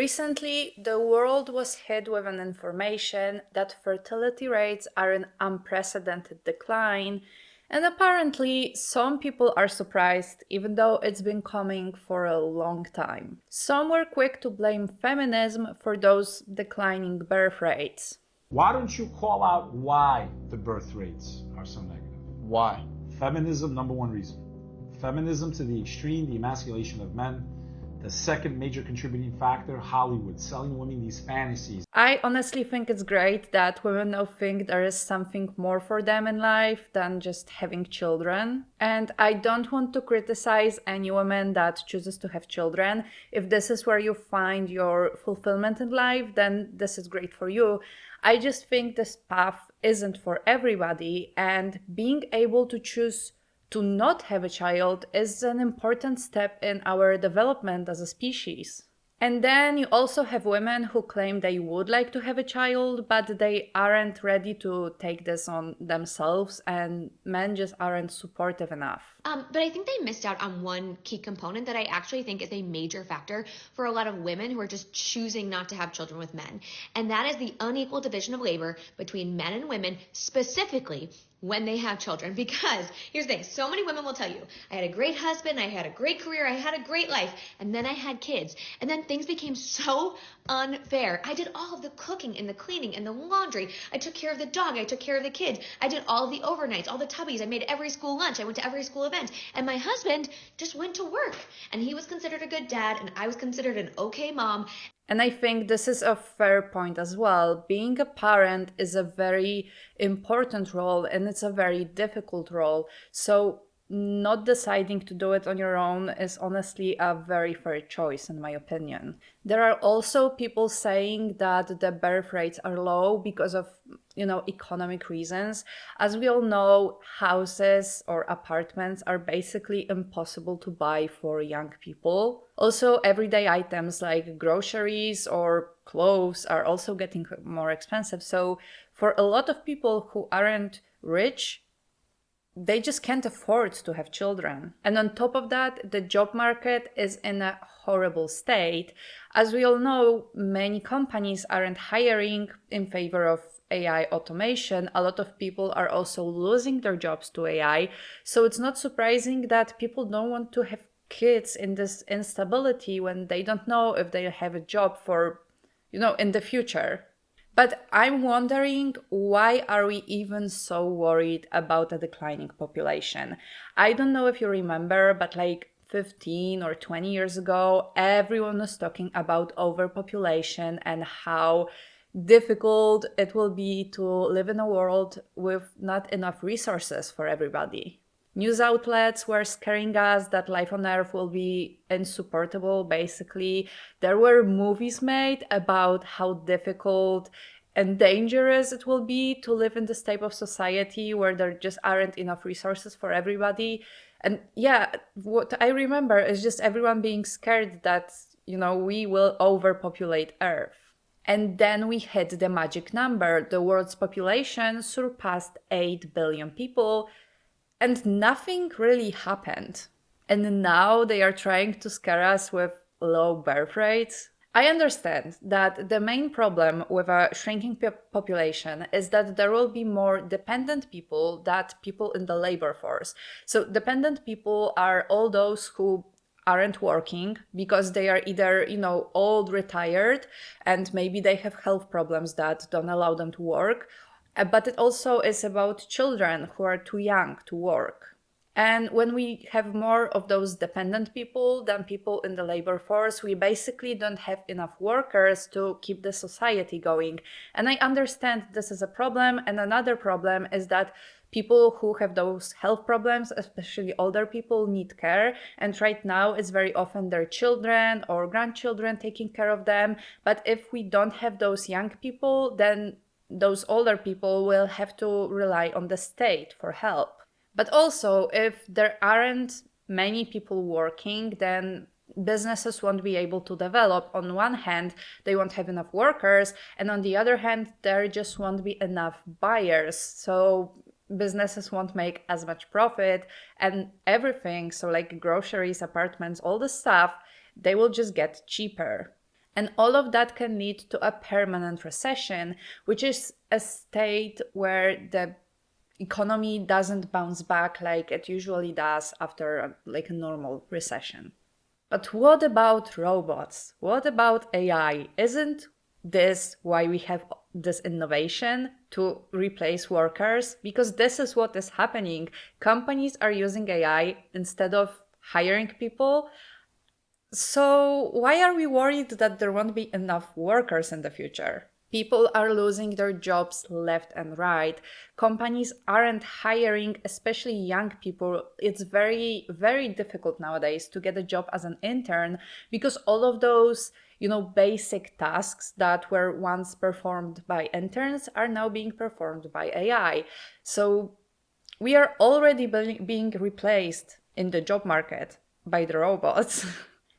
Recently, the world was hit with an information that fertility rates are in unprecedented decline, and apparently some people are surprised even though it's been coming for a long time. Some were quick to blame feminism for those declining birth rates. Why don't you call out why the birth rates are so negative? Why? Feminism, number one reason. Feminism to the extreme, the emasculation of men. The second major contributing factor, Hollywood, selling women these fantasies. I honestly think it's great that women now think there is something more for them in life than just having children. And I don't want to criticize any woman that chooses to have children. If this is where you find your fulfillment in life, then this is great for you. I just think this path isn't for everybody, and being able to choose to not have a child is an important step in our development as a species. And then you also have women who claim they would like to have a child, but they aren't ready to take this on themselves, and men just aren't supportive enough. But I think they missed out on one key component that I actually think is a major factor for a lot of women who are just choosing not to have children with men. And that is the unequal division of labor between men and women, specifically when they have children. Because here's the thing, so many women will tell you, I had a great husband, I had a great career, I had a great life, and then I had kids. And then things became so unfair. I did all of the cooking and the cleaning and the laundry. I took care of the dog. I took care of the kids. I did all of the overnights, all the tubbies. I made every school lunch. I went to every school event. And my husband just went to work. And he was considered a good dad, and I was considered an okay mom. And I think this is a fair point as well. Being a parent is a very important role, and it's a very difficult role. So not deciding to do it on your own is honestly a very fair choice, in my opinion. There are also people saying that the birth rates are low because of, economic reasons. As we all know, houses or apartments are basically impossible to buy for young people. Also, everyday items like groceries or clothes are also getting more expensive. So for a lot of people who aren't rich, they just can't afford to have children. And on top of that, the job market is in a horrible state. As we all know, many companies aren't hiring in favor of AI automation. A lot of people are also losing their jobs to AI. So it's not surprising that people don't want to have kids in this instability when they don't know if they'll have a job for, in the future. But I'm wondering, why are we even so worried about a declining population? I don't know if you remember, but like 15 or 20 years ago, everyone was talking about overpopulation and how difficult it will be to live in a world with not enough resources for everybody. News outlets were scaring us that life on Earth will be insupportable, basically. There were movies made about how difficult and dangerous it will be to live in this type of society where there just aren't enough resources for everybody. And yeah, what I remember is just everyone being scared that, we will overpopulate Earth. And then we hit the magic number. The world's population surpassed 8 billion people, and nothing really happened. And now they are trying to scare us with low birth rates. I understand that the main problem with a shrinking population is that there will be more dependent people than people in the labor force. So dependent people are all those who aren't working because they are either, old, retired, and maybe they have health problems that don't allow them to work. But it also is about children who are too young to work. And when we have more of those dependent people than people in the labor force, we basically don't have enough workers to keep the society going. And I understand this is a problem. And another problem is that people who have those health problems, especially older people, need care. And right now, it's very often their children or grandchildren taking care of them. But if we don't have those young people, then those older people will have to rely on the state for help. But also, if there aren't many people working, then businesses won't be able to develop. On one hand, they won't have enough workers, and on the other hand, there just won't be enough buyers. So businesses won't make as much profit, and everything, so like groceries, apartments, all the stuff, they will just get cheaper. And all of that can lead to a permanent recession, which is a state where the economy doesn't bounce back like it usually does after like a normal recession. But what about robots? What about AI? Isn't this why we have this innovation to replace workers? Because this is what is happening. Companies are using AI instead of hiring people. So why are we worried that there won't be enough workers in the future? People are losing their jobs left and right. Companies aren't hiring, especially young people. It's very, very difficult nowadays to get a job as an intern because all of those, basic tasks that were once performed by interns are now being performed by AI. So we are already being replaced in the job market by the robots.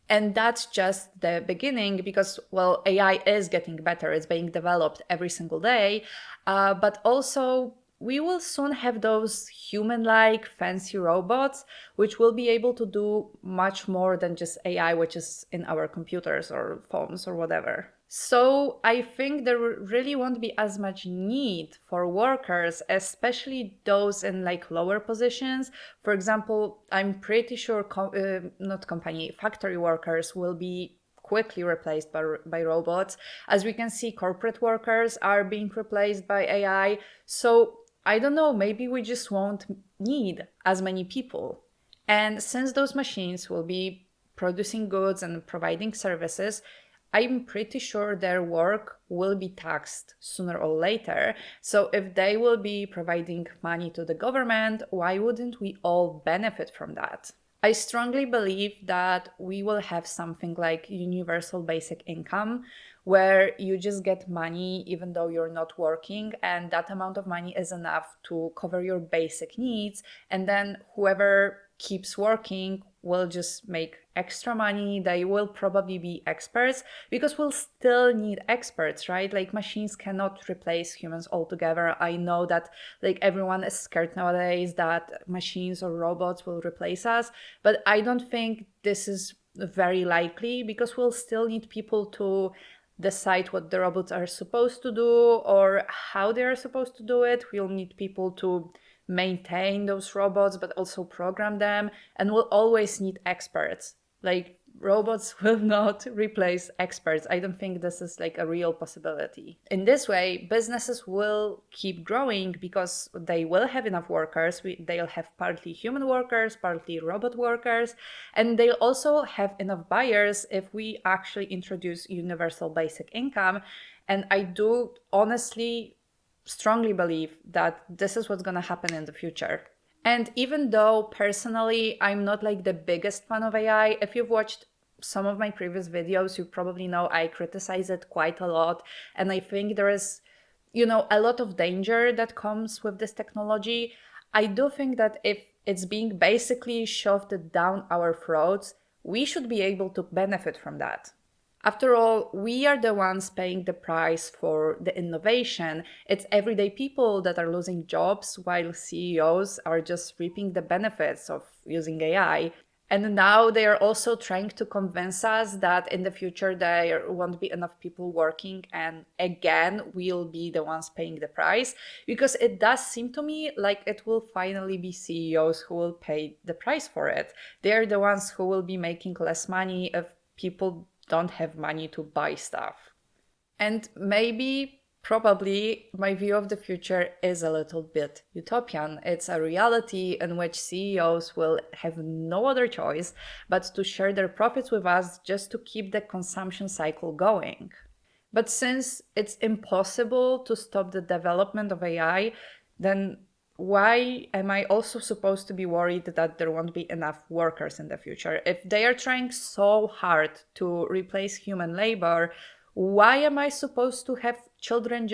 And that's just the beginning because, well, AI is getting better. It's being developed every single day. But also, we will soon have those human-like fancy robots, which will be able to do much more than just AI, which is in our computers or phones or whatever. So I think there really won't be as much need for workers, especially those in like lower positions. For example, I'm pretty sure factory workers will be quickly replaced by robots. As we can see, corporate workers are being replaced by AI. So I don't know, maybe we just won't need as many people. And since those machines will be producing goods and providing services, I'm pretty sure their work will be taxed sooner or later. So if they will be providing money to the government, why wouldn't we all benefit from that? I strongly believe that we will have something like universal basic income, where you just get money even though you're not working, and that amount of money is enough to cover your basic needs. And then whoever keeps working will just make extra money. They will probably be experts because we'll still need experts, right? Like machines cannot replace humans altogether. I know that like everyone is scared nowadays that machines or robots will replace us, but I don't think this is very likely because we'll still need people to decide what the robots are supposed to do or how they are supposed to do it. We'll need people to maintain those robots, but also program them. And we'll always need experts. Like robots will not replace experts. I don't think this is like a real possibility. In this way, businesses will keep growing because they will have enough workers. They'll have partly human workers, partly robot workers, and they'll also have enough buyers if we actually introduce universal basic income. And I do honestly strongly believe that this is what's going to happen in the future. And even though personally I'm not like the biggest fan of AI, if you've watched some of my previous videos, you probably know I criticize it quite a lot. And I think there is, a lot of danger that comes with this technology. I do think that if it's being basically shoved down our throats, we should be able to benefit from that. After all, we are the ones paying the price for the innovation. It's everyday people that are losing jobs while CEOs are just reaping the benefits of using AI. And now they are also trying to convince us that in the future there won't be enough people working, and again, we'll be the ones paying the price, because it does seem to me like it will finally be CEOs who will pay the price for it. They're the ones who will be making less money if people don't have money to buy stuff. And probably, my view of the future is a little bit utopian. It's a reality in which CEOs will have no other choice but to share their profits with us just to keep the consumption cycle going. But since it's impossible to stop the development of AI, then why am I also supposed to be worried that there won't be enough workers in the future? If they are trying so hard to replace human labor, why am I supposed to have children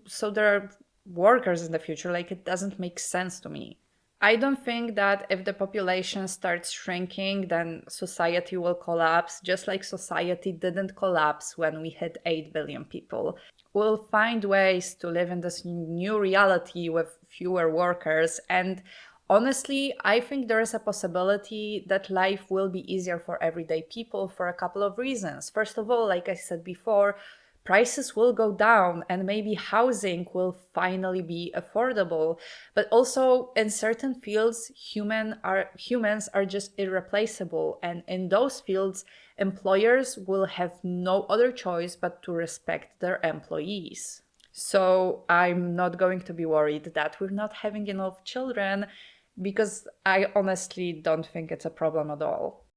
so there are workers in the future? Like, it doesn't make sense to me. I don't think that if the population starts shrinking, then society will collapse, just like society didn't collapse when we hit 8 billion people. We'll find ways to live in this new reality with fewer workers. And Honestly, I think there is a possibility that life will be easier for everyday people for a couple of reasons. First of all, like I said before, prices will go down and maybe housing will finally be affordable. But also in certain fields, humans are just irreplaceable. And in those fields, employers will have no other choice but to respect their employees. So I'm not going to be worried that we're not having enough children because I honestly don't think it's a problem at all.